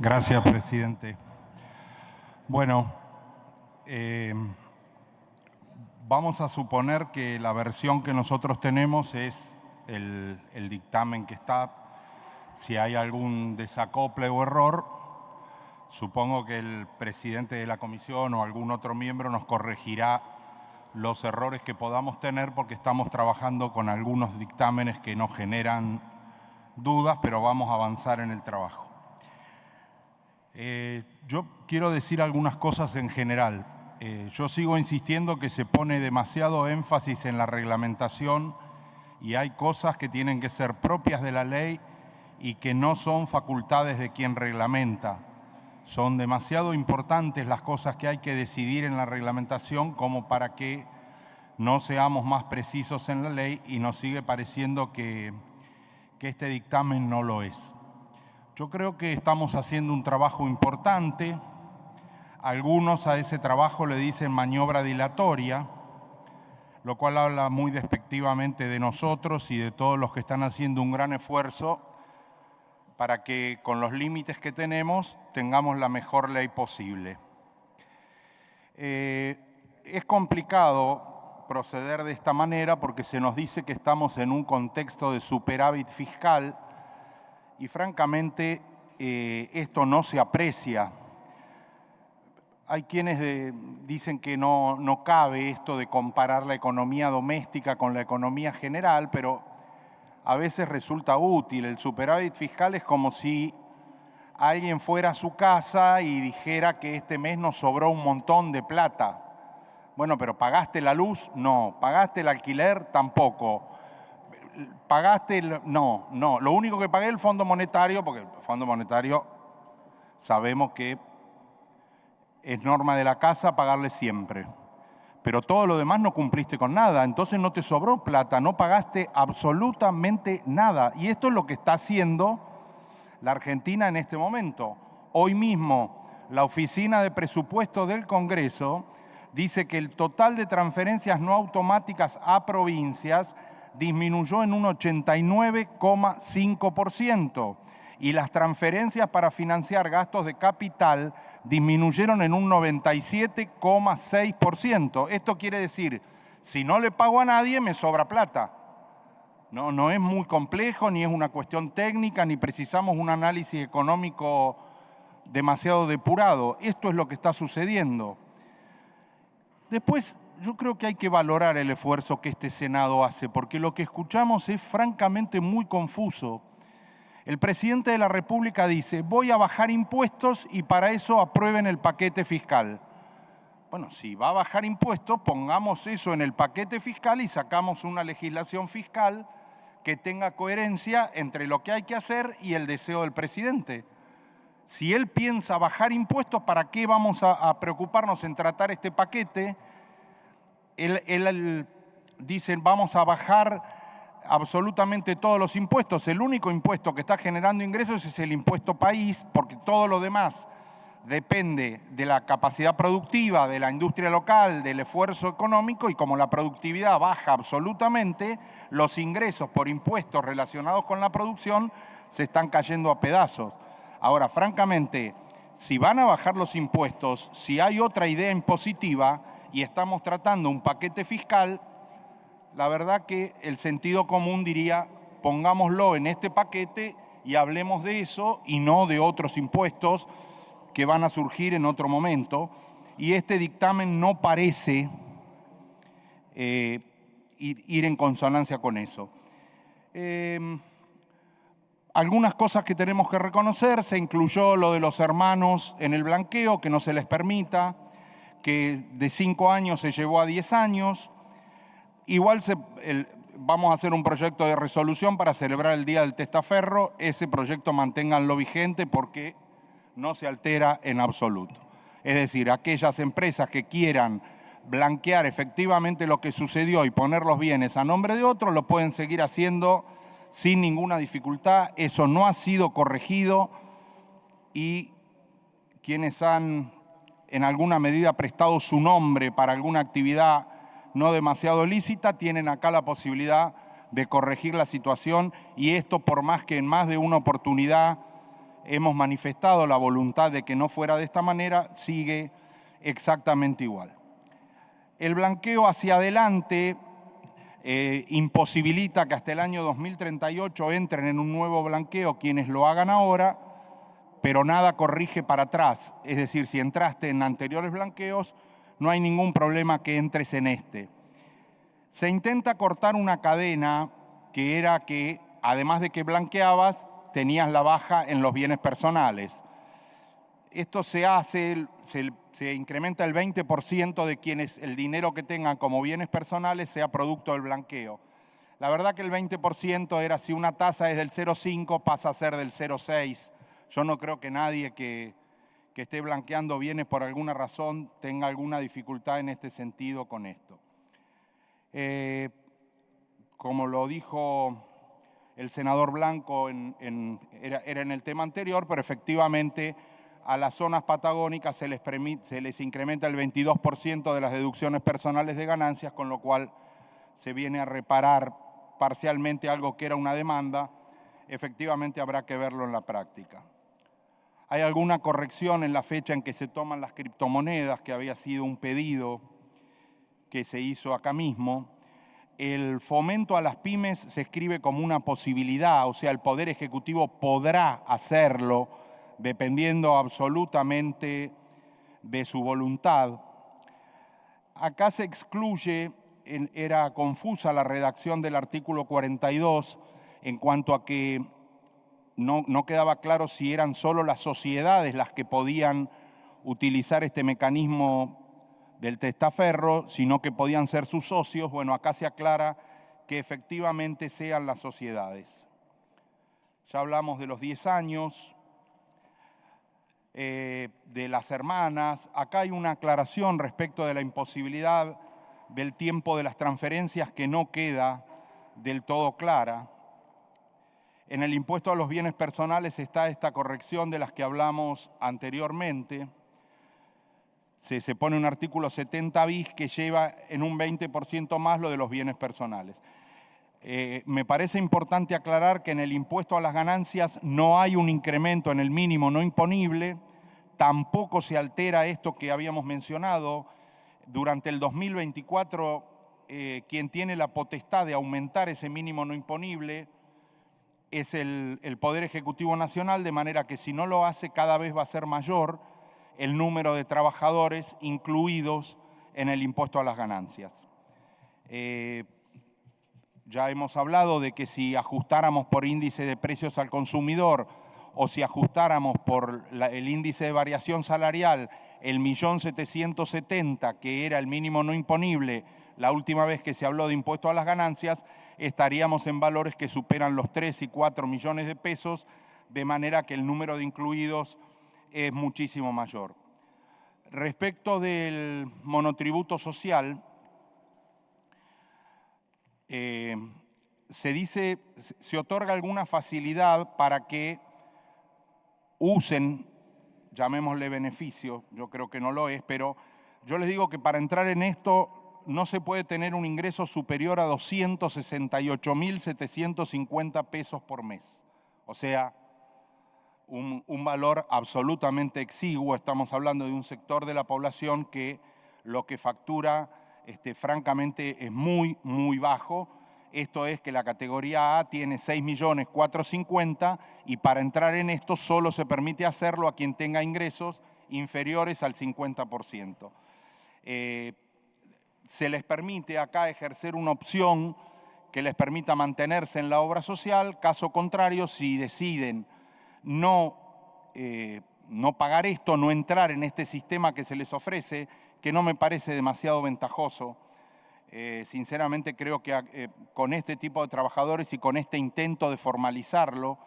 Gracias, presidente. Bueno, vamos a suponer que la versión que nosotros tenemos es el dictamen que está. Si hay algún desacople o error, supongo que el presidente de la comisión o algún otro miembro nos corregirá los errores que podamos tener, porque estamos trabajando con algunos dictámenes que nos generan dudas, pero vamos a avanzar en el trabajo. Yo quiero decir algunas cosas en general. Yo sigo insistiendo que se pone demasiado énfasis en la reglamentación y hay cosas que tienen que ser propias de la ley y que no son facultades de quien reglamenta. Son demasiado importantes las cosas que hay que decidir en la reglamentación como para que no seamos más precisos en la ley, y nos sigue pareciendo que este dictamen no lo es. Yo creo que estamos haciendo un trabajo importante. Algunos a ese trabajo le dicen maniobra dilatoria, lo cual habla muy despectivamente de nosotros y de todos los que están haciendo un gran esfuerzo para que con los límites que tenemos tengamos la mejor ley posible. Es complicado proceder de esta manera porque se nos dice que estamos en un contexto de superávit fiscal y francamente esto no se aprecia. Hay quienes dicen que no cabe esto de comparar la economía doméstica con la economía general, pero a veces resulta útil. El superávit fiscal es como si alguien fuera a su casa y dijera que este mes nos sobró un montón de plata. Bueno, pero ¿pagaste la luz? No. ¿Pagaste el alquiler? Tampoco. ¿Pagaste? No. Lo único que pagué es el Fondo Monetario, porque el Fondo Monetario sabemos que es norma de la casa pagarle siempre. Pero todo lo demás no cumpliste con nada, entonces no te sobró plata, no pagaste absolutamente nada. Y esto es lo que está haciendo la Argentina en este momento. Hoy mismo, la Oficina de Presupuesto del Congreso dice que el total de transferencias no automáticas a provincias disminuyó en un 89,5% y las transferencias para financiar gastos de capital disminuyeron en un 97,6%. Esto quiere decir, si no le pago a nadie, me sobra plata. No es muy complejo, ni es una cuestión técnica, ni precisamos un análisis económico demasiado depurado. Esto es lo que está sucediendo. Después, yo creo que hay que valorar el esfuerzo que este Senado hace, porque lo que escuchamos es francamente muy confuso. El presidente de la República dice, voy a bajar impuestos y para eso aprueben el paquete fiscal. Bueno, si va a bajar impuestos, pongamos eso en el paquete fiscal y sacamos una legislación fiscal que tenga coherencia entre lo que hay que hacer y el deseo del presidente. Si él piensa bajar impuestos, ¿para qué vamos a preocuparnos en tratar este paquete? Él dice, vamos a bajar absolutamente todos los impuestos. El único impuesto que está generando ingresos es el impuesto país, porque todo lo demás depende de la capacidad productiva, de la industria local, del esfuerzo económico, y como la productividad baja absolutamente, los ingresos por impuestos relacionados con la producción se están cayendo a pedazos. Ahora, francamente, si van a bajar los impuestos, si hay otra idea impositiva y estamos tratando un paquete fiscal, la verdad que el sentido común diría, pongámoslo en este paquete y hablemos de eso y no de otros impuestos que van a surgir en otro momento. Y este dictamen no parece ir en consonancia con eso. Algunas cosas que tenemos que reconocer: se incluyó lo de los hermanos en el blanqueo, que no se les permita, que de 5 años se llevó a 10 años. Igual vamos a hacer un proyecto de resolución para celebrar el Día del Testaferro. Ese proyecto manténganlo vigente porque no se altera en absoluto. Es decir, aquellas empresas que quieran blanquear efectivamente lo que sucedió y poner los bienes a nombre de otros, lo pueden seguir haciendo sin ninguna dificultad. Eso no ha sido corregido y quienes han en alguna medida prestado su nombre para alguna actividad no demasiado lícita tienen acá la posibilidad de corregir la situación, y esto, por más que en más de una oportunidad hemos manifestado la voluntad de que no fuera de esta manera, sigue exactamente igual. El blanqueo hacia adelante imposibilita que hasta el año 2038 entren en un nuevo blanqueo quienes lo hagan ahora, pero nada corrige para atrás. Es decir, si entraste en anteriores blanqueos, no hay ningún problema que entres en este. Se intenta cortar una cadena que era que, además de que blanqueabas, tenías la baja en los bienes personales. Esto se hace, se incrementa el 20% de quienes el dinero que tengan como bienes personales sea producto del blanqueo. La verdad que el 20% era, si una tasa es del 0,5 pasa a ser del 0,6. Yo no creo que nadie que esté blanqueando bienes por alguna razón tenga alguna dificultad en este sentido con esto. Como lo dijo el senador Blanco, era en el tema anterior, pero efectivamente a las zonas patagónicas se les incrementa el 22% de las deducciones personales de ganancias, con lo cual se viene a reparar parcialmente algo que era una demanda. Efectivamente habrá que verlo en la práctica. Hay alguna corrección en la fecha en que se toman las criptomonedas, que había sido un pedido que se hizo acá mismo. El fomento a las pymes se escribe como una posibilidad, o sea, el Poder Ejecutivo podrá hacerlo dependiendo absolutamente de su voluntad. Acá se excluye, era confusa la redacción del artículo 42 en cuanto a que no quedaba claro si eran solo las sociedades las que podían utilizar este mecanismo del testaferro, sino que podían ser sus socios. Bueno, acá se aclara que efectivamente sean las sociedades. Ya hablamos de los 10 años, de las hermanas. Acá hay una aclaración respecto de la imposibilidad del tiempo de las transferencias que no queda del todo clara. En el impuesto a los bienes personales está esta corrección de las que hablamos anteriormente. Se pone un artículo 70 bis que lleva en un 20% más lo de los bienes personales. Me parece importante aclarar que en el impuesto a las ganancias no hay un incremento en el mínimo no imponible, tampoco se altera esto que habíamos mencionado. Durante el 2024, quien tiene la potestad de aumentar ese mínimo no imponible es el Poder Ejecutivo Nacional, de manera que si no lo hace cada vez va a ser mayor el número de trabajadores incluidos en el impuesto a las ganancias. Ya hemos hablado de que si ajustáramos por índice de precios al consumidor o si ajustáramos por el índice de variación salarial, el 1.770.000, que era el mínimo no imponible la última vez que se habló de impuesto a las ganancias, estaríamos en valores que superan los 3 y 4 millones de pesos, de manera que el número de incluidos es muchísimo mayor. Respecto del monotributo social, se otorga alguna facilidad para que usen, llamémosle beneficio, yo creo que no lo es, pero yo les digo que para entrar en esto no se puede tener un ingreso superior a 268.750 pesos por mes. O sea, un valor absolutamente exiguo. Estamos hablando de un sector de la población que lo que factura francamente es muy, muy bajo. Esto es que la categoría A tiene 6.450.000 y para entrar en esto solo se permite hacerlo a quien tenga ingresos inferiores al 50%. Se les permite acá ejercer una opción que les permita mantenerse en la obra social. Caso contrario, si deciden no pagar esto, no entrar en este sistema que se les ofrece, que no me parece demasiado ventajoso. Sinceramente creo que con este tipo de trabajadores y con este intento de formalizarlo,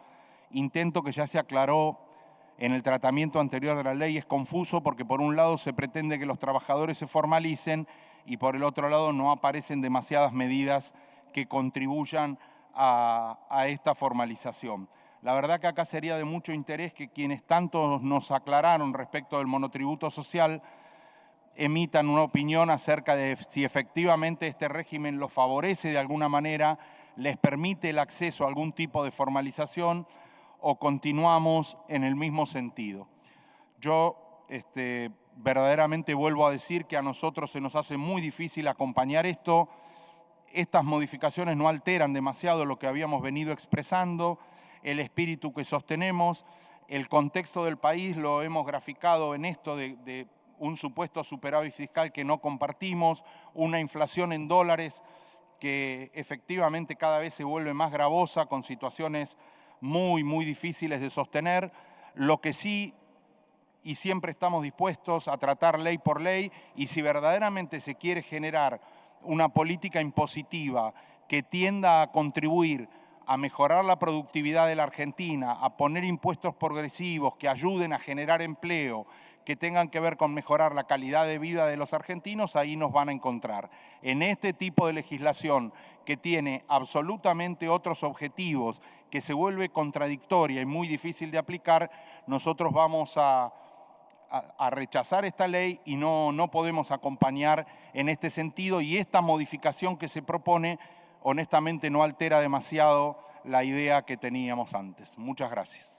intento que ya se aclaró en el tratamiento anterior de la ley, es confuso porque por un lado se pretende que los trabajadores se formalicen y por el otro lado no aparecen demasiadas medidas que contribuyan a esta formalización. La verdad que acá sería de mucho interés que quienes tanto nos aclararon respecto del monotributo social emitan una opinión acerca de si efectivamente este régimen los favorece de alguna manera, les permite el acceso a algún tipo de formalización o continuamos en el mismo sentido. Yo verdaderamente vuelvo a decir que a nosotros se nos hace muy difícil acompañar esto. Estas modificaciones no alteran demasiado lo que habíamos venido expresando, el espíritu que sostenemos, el contexto del país lo hemos graficado en esto de un supuesto superávit fiscal que no compartimos, una inflación en dólares que efectivamente cada vez se vuelve más gravosa, con situaciones muy, muy difíciles de sostener. Lo que sí, y siempre estamos dispuestos a tratar ley por ley, y si verdaderamente se quiere generar una política impositiva que tienda a contribuir a mejorar la productividad de la Argentina, a poner impuestos progresivos que ayuden a generar empleo, que tengan que ver con mejorar la calidad de vida de los argentinos, ahí nos van a encontrar. En este tipo de legislación que tiene absolutamente otros objetivos, que se vuelve contradictoria y muy difícil de aplicar, nosotros vamos a rechazar esta ley y no podemos acompañar en este sentido, y esta modificación que se propone honestamente no altera demasiado la idea que teníamos antes. Muchas gracias.